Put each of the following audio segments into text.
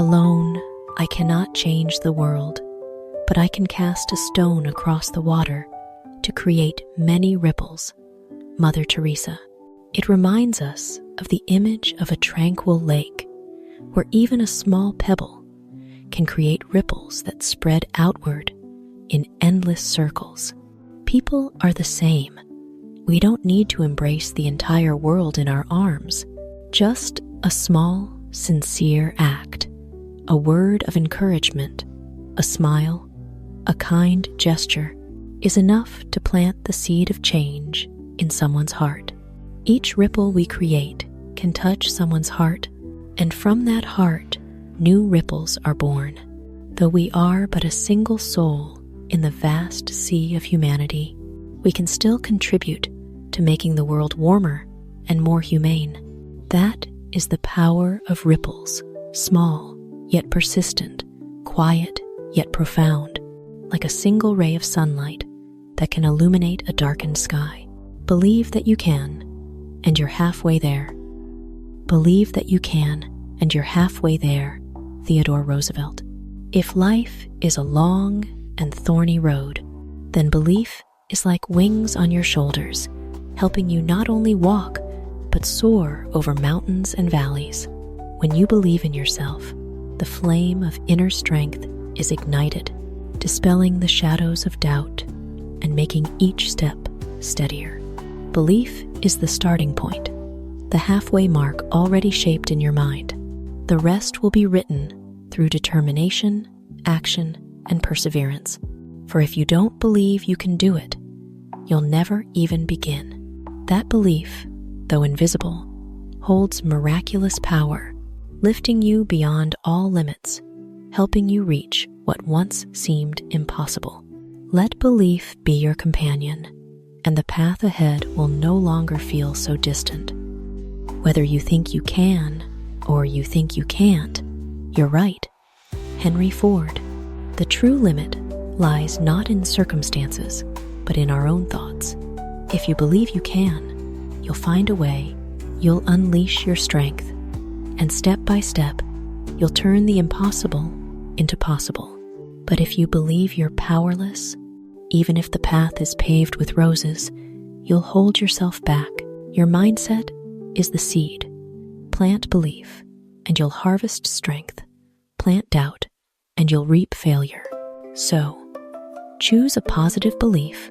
Alone, I cannot change the world, but I can cast a stone across the water to create many ripples. Mother Teresa. It reminds us of the image of a tranquil lake, where even a small pebble can create ripples that spread outward in endless circles. People are the same. We don't need to embrace the entire world in our arms. Just a small, sincere act, a word of encouragement, a smile, a kind gesture is enough to plant the seed of change in someone's heart. Each ripple we create can touch someone's heart, and from that heart, new ripples are born. Though we are but a single soul in the vast sea of humanity, we can still contribute to making the world warmer and more humane. That is the power of ripples, small yet persistent, quiet yet profound, like a single ray of sunlight that can illuminate a darkened sky. Believe that you can, and you're halfway there. Believe that you can, and you're halfway there. Theodore Roosevelt. If life is a long and thorny road, then belief is like wings on your shoulders, helping you not only walk, but soar over mountains and valleys. When you believe in yourself, the flame of inner strength is ignited, dispelling the shadows of doubt and making each step steadier. Belief is the starting point, the halfway mark already shaped in your mind. The rest will be written through determination, action, and perseverance. For if you don't believe you can do it, you'll never even begin. That belief, though invisible, holds miraculous power, lifting you beyond all limits, helping you reach what once seemed impossible. Let belief be your companion, and the path ahead will no longer feel so distant. Whether you think you can or you think you can't, you're right. Henry Ford. The true limit lies not in circumstances, but in our own thoughts. If you believe you can, you'll find a way, you'll unleash your strength, and step by step, you'll turn the impossible into possible. But if you believe you're powerless, even if the path is paved with roses, you'll hold yourself back. Your mindset is the seed. Plant belief, and you'll harvest strength. Plant doubt, and you'll reap failure. So, choose a positive belief,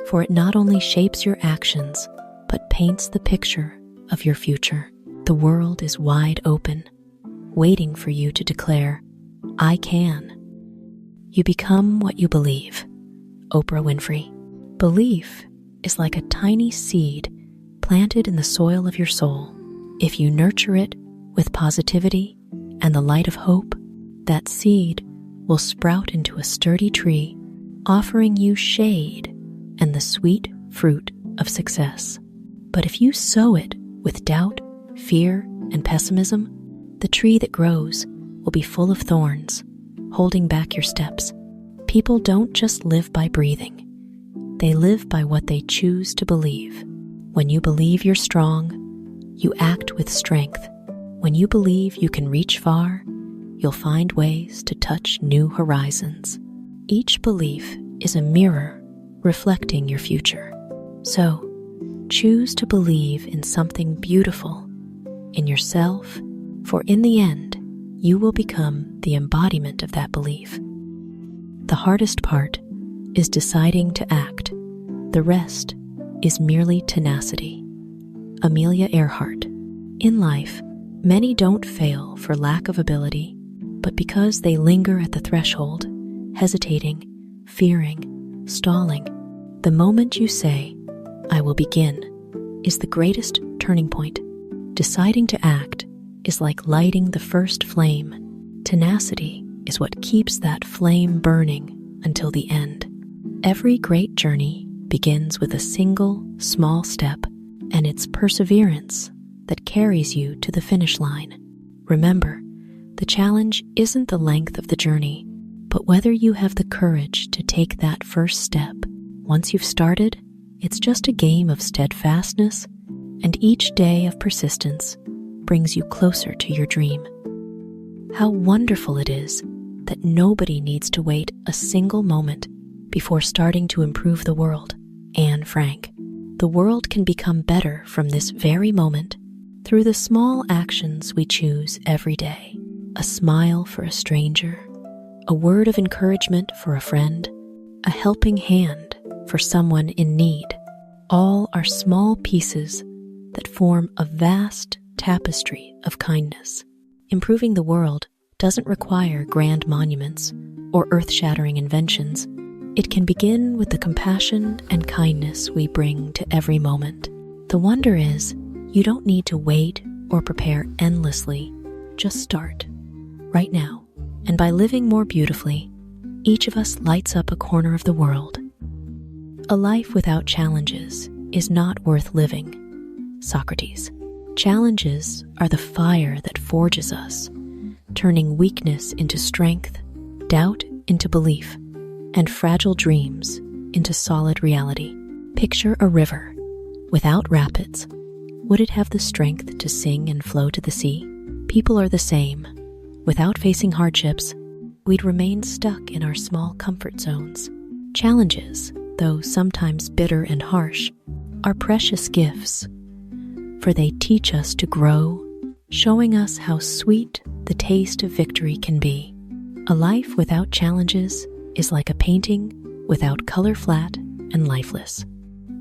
for it not only shapes your actions, but paints the picture of your future. The world is wide open, waiting for you to declare, I can. You become what you believe. Oprah Winfrey. Belief is like a tiny seed planted in the soil of your soul. If you nurture it with positivity and the light of hope, that seed will sprout into a sturdy tree, offering you shade and the sweet fruit of success. But if you sow it with doubt, fear, and pessimism, the tree that grows will be full of thorns, holding back your steps. People don't just live by breathing. They live by what they choose to believe. When you believe you're strong, you act with strength. When you believe you can reach far, you'll find ways to touch new horizons. Each belief is a mirror reflecting your future. So, choose to believe in something beautiful, in yourself, for in the end, you will become the embodiment of that belief. The hardest part is deciding to act. The rest is merely tenacity. Amelia Earhart. In life, many don't fail for lack of ability, but because they linger at the threshold, hesitating, fearing, stalling. The moment you say, I will begin, is the greatest turning point. Deciding to act is like lighting the first flame. Tenacity is what keeps that flame burning until the end. Every great journey begins with a single, small step, and it's perseverance that carries you to the finish line. Remember, the challenge isn't the length of the journey, but whether you have the courage to take that first step. Once you've started, it's just a game of steadfastness, and each day of persistence brings you closer to your dream. how wonderful it is that nobody needs to wait a single moment before starting to improve the world. Anne Frank. The world can become better from this very moment through the small actions we choose every day. A smile for a stranger, a word of encouragement for a friend, a helping hand for someone in need. All are small pieces that form a vast tapestry of kindness. Improving the world doesn't require grand monuments or earth-shattering inventions. It can begin with the compassion and kindness we bring to every moment. The wonder is, you don't need to wait or prepare endlessly. Just start right now. And by living more beautifully, each of us lights up a corner of the world. A life without challenges is not worth living. Socrates. Challenges are the fire that forges us, turning weakness into strength, doubt into belief, and fragile dreams into solid reality. Picture a river. Without rapids, would it have the strength to sing and flow to the sea? People are the same. Without facing hardships, we'd remain stuck in our small comfort zones. Challenges, though sometimes bitter and harsh, are precious gifts, for they teach us to grow, showing us how sweet the taste of victory can be. A life without challenges is like a painting without color, flat and lifeless.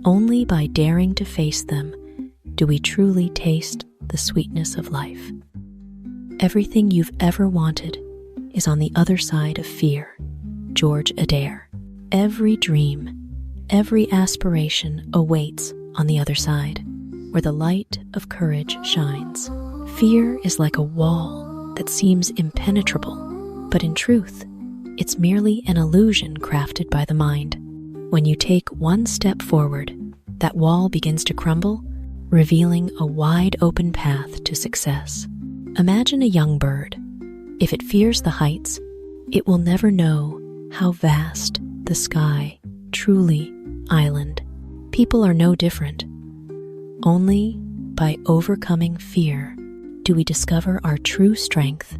Only by daring to face them do we truly taste the sweetness of life. Everything you've ever wanted is on the other side of fear. George Addair. Every dream, every aspiration awaits on the other side, where the light of courage shines. Fear is like a wall that seems impenetrable, but in truth, it's merely an illusion crafted by the mind. When you take one step forward, that wall begins to crumble, revealing a wide open path to success. Imagine a young bird. If it fears the heights, it will never know how vast the sky truly island. People are no different. Only by overcoming fear do we discover our true strength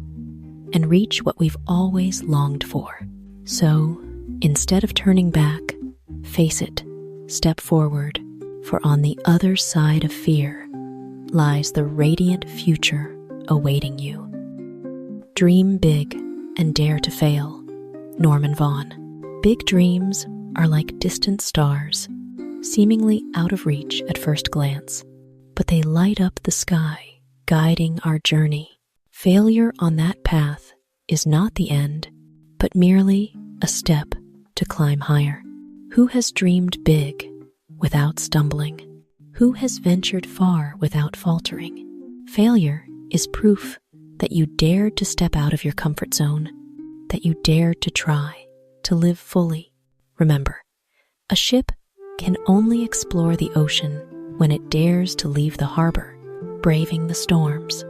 and reach what we've always longed for. So, instead of turning back, face it, step forward, for on the other side of fear lies the radiant future awaiting you. Dream big and dare to fail. Norman Vaughan. Big dreams are like distant stars, seemingly out of reach at first glance, but they light up the sky, guiding our journey. Failure on that path is not the end, but merely a step to climb higher. Who has dreamed big without stumbling? Who has ventured far without faltering? Failure is proof that you dared to step out of your comfort zone, that you dared to try to live fully. Remember, a ship can only explore the ocean when it dares to leave the harbor, braving the storms.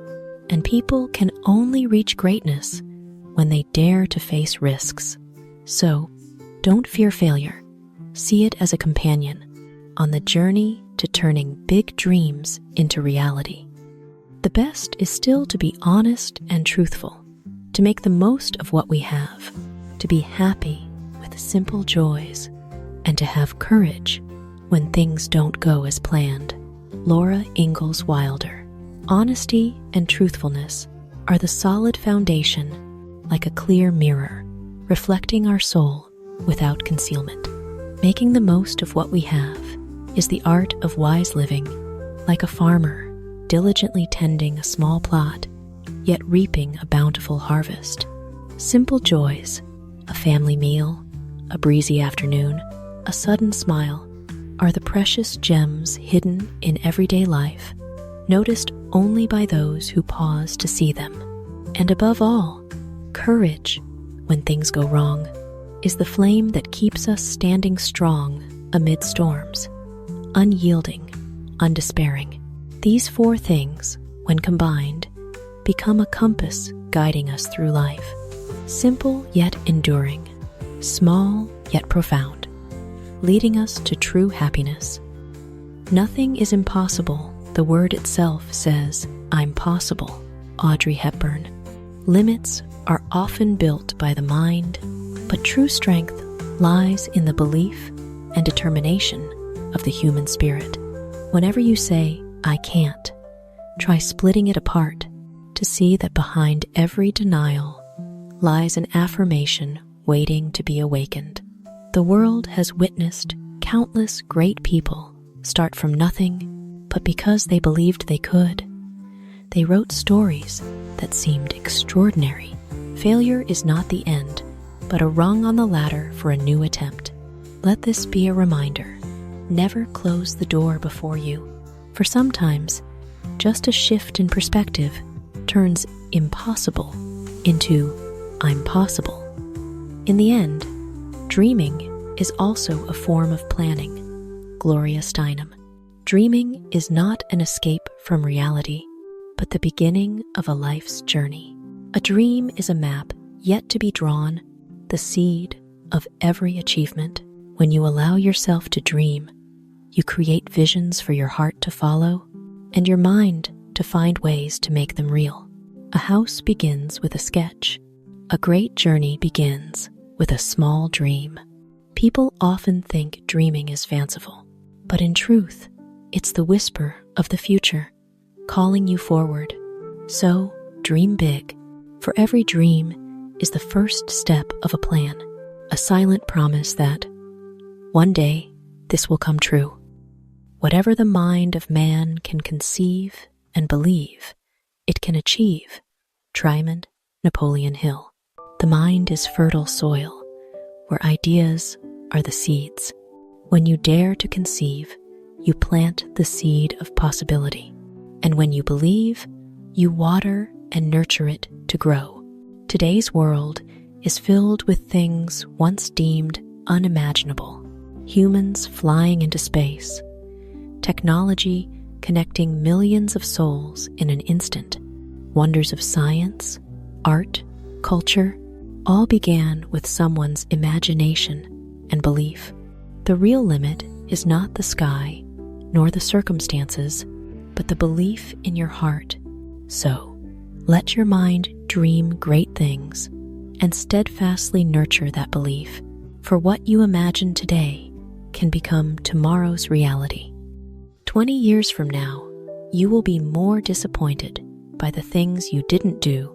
And people can only reach greatness when they dare to face risks. So, don't fear failure. See it as a companion on the journey to turning big dreams into reality. The best is still to be honest and truthful, to make the most of what we have, to be happy with simple joys, and to have courage when things don't go as planned. Laura Ingalls Wilder. Honesty and truthfulness are the solid foundation, like a clear mirror, reflecting our soul without concealment. Making the most of what we have is the art of wise living, like a farmer diligently tending a small plot, yet reaping a bountiful harvest. Simple joys, a family meal, a breezy afternoon, a sudden smile, are the precious gems hidden in everyday life, noticed only by those who pause to see them. And above all, courage, when things go wrong, is the flame that keeps us standing strong amid storms, unyielding, undespairing. These four things, when combined, become a compass guiding us through life. Simple yet enduring, small yet profound, leading us to true happiness. Nothing is impossible. The word itself says, "I'm possible." Audrey Hepburn. Limits are often built by the mind, but true strength lies in the belief and determination of the human spirit. Whenever you say, "I can't," try splitting it apart to see that behind every denial lies an affirmation waiting to be awakened. The world has witnessed countless great people start from nothing, but because they believed they could. They wrote stories that seemed extraordinary. Failure is not the end, but a rung on the ladder for a new attempt. Let this be a reminder. Never close the door before you, for sometimes just a shift in perspective turns impossible into "I'm possible." In the end, dreaming is also a form of planning. Gloria Steinem. Dreaming is not an escape from reality, but the beginning of a life's journey. A dream is a map yet to be drawn, the seed of every achievement. When you allow yourself to dream, you create visions for your heart to follow and your mind to find ways to make them real. A house begins with a sketch. A great journey begins with a small dream. People often think dreaming is fanciful, but in truth, it's the whisper of the future, calling you forward. So, dream big, for every dream is the first step of a plan, a silent promise that one day this will come true. Whatever the mind of man can conceive and believe, it can achieve. Twain, Napoleon Hill. The mind is fertile soil, where ideas are the seeds. When you dare to conceive, you plant the seed of possibility. And when you believe, you water and nurture it to grow. Today's world is filled with things once deemed unimaginable. Humans flying into space, technology connecting millions of souls in an instant, wonders of science, art, culture, all began with someone's imagination and belief. The real limit is not the sky nor the circumstances, but the belief in your heart. So, let your mind dream great things and steadfastly nurture that belief, for what you imagine today can become tomorrow's reality. 20 years from now, you will be more disappointed by the things you didn't do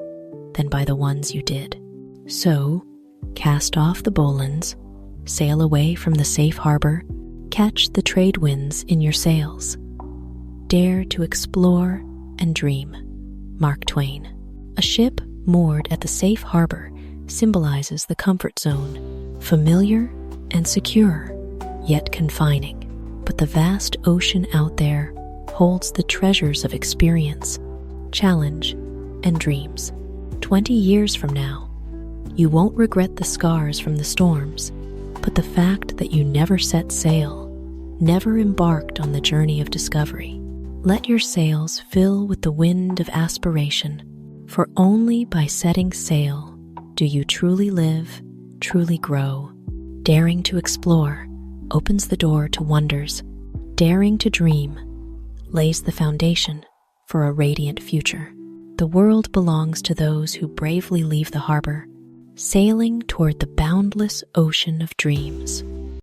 than by the ones you did. So, cast off the bowlines, sail away from the safe harbor, catch the trade winds in your sails. Dare to explore and dream. Mark Twain. A ship moored at the safe harbor symbolizes the comfort zone, familiar and secure, yet confining. But the vast ocean out there holds the treasures of experience, challenge, and dreams. 20 years from now, you won't regret the scars from the storms, but the fact that you never set sail, never embarked on the journey of discovery. Let your sails fill with the wind of aspiration, for only by setting sail do you truly live, truly grow. Daring to explore opens the door to wonders. Daring to dream lays the foundation for a radiant future. The world belongs to those who bravely leave the harbor, sailing toward the boundless ocean of dreams.